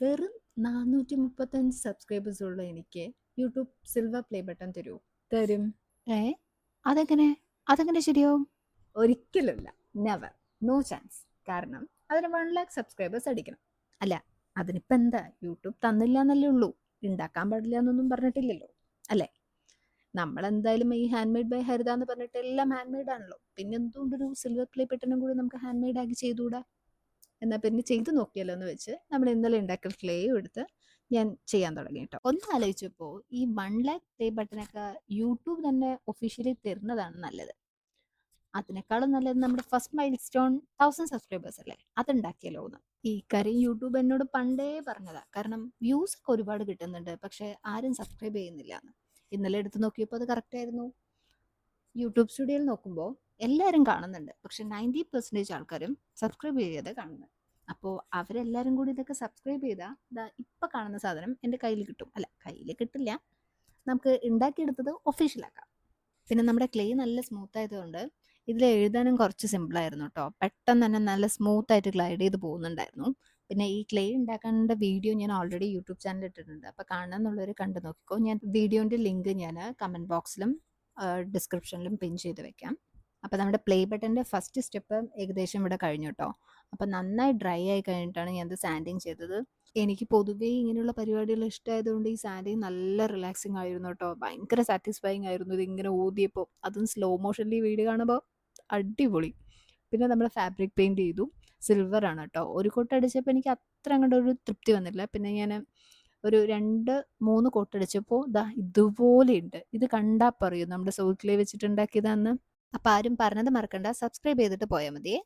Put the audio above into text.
വെറും 435 സബ്സ്ക്രൈബേഴ്സ് ഉള്ള എനിക്ക് യൂട്യൂബ് സിൽവർ പ്ലേ ബട്ടൺ തരുമോ? തരും. ഏ അതെങ്ങനെ അതെങ്ങനെ ശരിയാവും? ഒരിക്കലുമില്ല. നെവർ. No chance. കാരണം അതിന് 1 lakh സബ്സ്ക്രൈബേഴ്സ് അടിക്കണം. അല്ല, അതിനിപ്പോൾ എന്താ, യൂട്യൂബ് തന്നില്ല എന്നല്ലേ ഉള്ളൂ, ഉണ്ടാക്കാൻ പാടില്ല എന്നൊന്നും പറഞ്ഞിട്ടില്ലല്ലോ, അല്ലേ? നമ്മളെന്തായാലും ഈ ഹാൻഡ് മെയ്ഡ് ബൈ ഹരിത എന്ന് പറഞ്ഞിട്ട് എല്ലാം ഹാൻഡ് മെയ്ഡ് ആണല്ലോ. പിന്നെ എന്തുകൊണ്ടൊരു സിൽവർ പ്ലേ ബട്ടണും കൂടി നമുക്ക് ഹാൻഡ് മെയ്ഡ് ആക്കി ചെയ്തുകൂടാ? എന്നാൽ പിന്നെ ചെയ്ത് നോക്കിയല്ലോ എന്ന് വെച്ച് നമ്മൾ ഇന്നലെ ഉണ്ടാക്കിയ ക്ലേയും എടുത്ത് ഞാൻ ചെയ്യാൻ തുടങ്ങി കേട്ടോ. ഒന്ന് ആലോചിച്ചപ്പോൾ ഈ 1 lakh പ്ലേ ബട്ടനൊക്കെ യൂട്യൂബ് തന്നെ ഒഫീഷ്യലി തരുന്നതാണ് നല്ലത്. അതിനേക്കാളും നല്ലത് നമ്മുടെ ഫസ്റ്റ് മൈൽ സ്റ്റോൺ 1000 സബ്സ്ക്രൈബേഴ്സ് അല്ലേ, അതുണ്ടാക്കിയല്ലോ എന്ന്. ഈ കാര്യം യൂട്യൂബ് എന്നോട് പണ്ടേ പറഞ്ഞതാ. കാരണം വ്യൂസ് ഒക്കെ ഒരുപാട് കിട്ടുന്നുണ്ട്, പക്ഷെ ആരും സബ്സ്ക്രൈബ് ചെയ്യുന്നില്ല എന്ന്. ഇന്നലെ എടുത്ത് നോക്കിയപ്പോൾ അത് കറക്റ്റ് ആയിരുന്നു. യൂട്യൂബ് സ്റ്റുഡിയോയിൽ നോക്കുമ്പോൾ എല്ലാവരും കാണുന്നുണ്ട്, പക്ഷെ 90% ആൾക്കാരും സബ്സ്ക്രൈബ് ചെയ്യാതെ കാണുന്നത്. അപ്പോൾ അവരെല്ലാവരും കൂടി ഇതൊക്കെ സബ്സ്ക്രൈബ് ചെയ്താൽ ഇതാ ഇപ്പം കാണുന്ന സാധനം എൻ്റെ കയ്യിൽ കിട്ടും. അല്ല, കയ്യിൽ കിട്ടില്ല, നമുക്ക് ഉണ്ടാക്കിയെടുത്തത് ഒഫീഷ്യലാക്കാം. പിന്നെ നമ്മുടെ ക്ലേ നല്ല സ്മൂത്ത് ആയതുകൊണ്ട് ഇതിൽ എഴുതാനും കുറച്ച് സിമ്പിളായിരുന്നു കേട്ടോ. പെട്ടെന്ന് തന്നെ നല്ല സ്മൂത്ത് ആയിട്ട് ഗ്ലൈഡ് ചെയ്ത് പോകുന്നുണ്ടായിരുന്നു. പിന്നെ ഈ ക്ലേ ഉണ്ടാക്കാനുള്ള വീഡിയോ ഞാൻ ഓൾറെഡി യൂട്യൂബ് ചാനൽ ഇട്ടിട്ടുണ്ട്, അപ്പോൾ കാണണം എന്നുള്ളവർ കണ്ടു നോക്കിക്കോ. ഞാൻ വീഡിയോൻ്റെ ലിങ്ക് ഞാൻ കമൻറ്റ് ബോക്സിലും ഡിസ്ക്രിപ്ഷനിലും പിൻ ചെയ്ത് വെക്കാം. അപ്പോൾ നമ്മുടെ പ്ലേ ബട്ടൻ്റെ ഫസ്റ്റ് സ്റ്റെപ്പ് ഏകദേശം ഇവിടെ കഴിഞ്ഞു കേട്ടോ. അപ്പോൾ നന്നായി ഡ്രൈ ആയി കഴിഞ്ഞിട്ടാണ് ഞാനത് സാൻഡിങ് ചെയ്തത്. എനിക്ക് പൊതുവേ ഇങ്ങനെയുള്ള പരിപാടികൾ ഇഷ്ടമായതുകൊണ്ട് ഈ സാൻഡിങ് നല്ല റിലാക്സിങ് ആയിരുന്നു കേട്ടോ. ഭയങ്കര സാറ്റിസ്ഫൈങ് ആയിരുന്നു ഇതിങ്ങനെ ഊതിയപ്പോൾ. അതും സ്ലോ മോഷനിൽ ഈ വീഡിയോ കാണുമ്പോൾ അടിപൊളി. പിന്നെ നമ്മൾ ഫാബ്രിക് പെയിൻറ് ചെയ്തു. സിൽവർ ആണ് കേട്ടോ. ഒരു കോട്ട് അടിച്ചപ്പോൾ എനിക്ക് അത്ര അങ്ങോട്ട് ഒരു തൃപ്തി വന്നില്ല. പിന്നെ ഞാൻ ഒരു 2-3 കോട്ടടിച്ചപ്പോൾ ദാ ഇതുപോലെയുണ്ട്. ഇത് കണ്ടാൽ പറയും നമ്മുടെ സോയിൽ ക്ലേ വെച്ചിട്ടുണ്ടാക്കിയതാന്ന്. അപ്പം ആരും പറഞ്ഞത് മറക്കണ്ട, സബ്സ്ക്രൈബ് ചെയ്തിട്ട് പോയാൽ മതിയേ.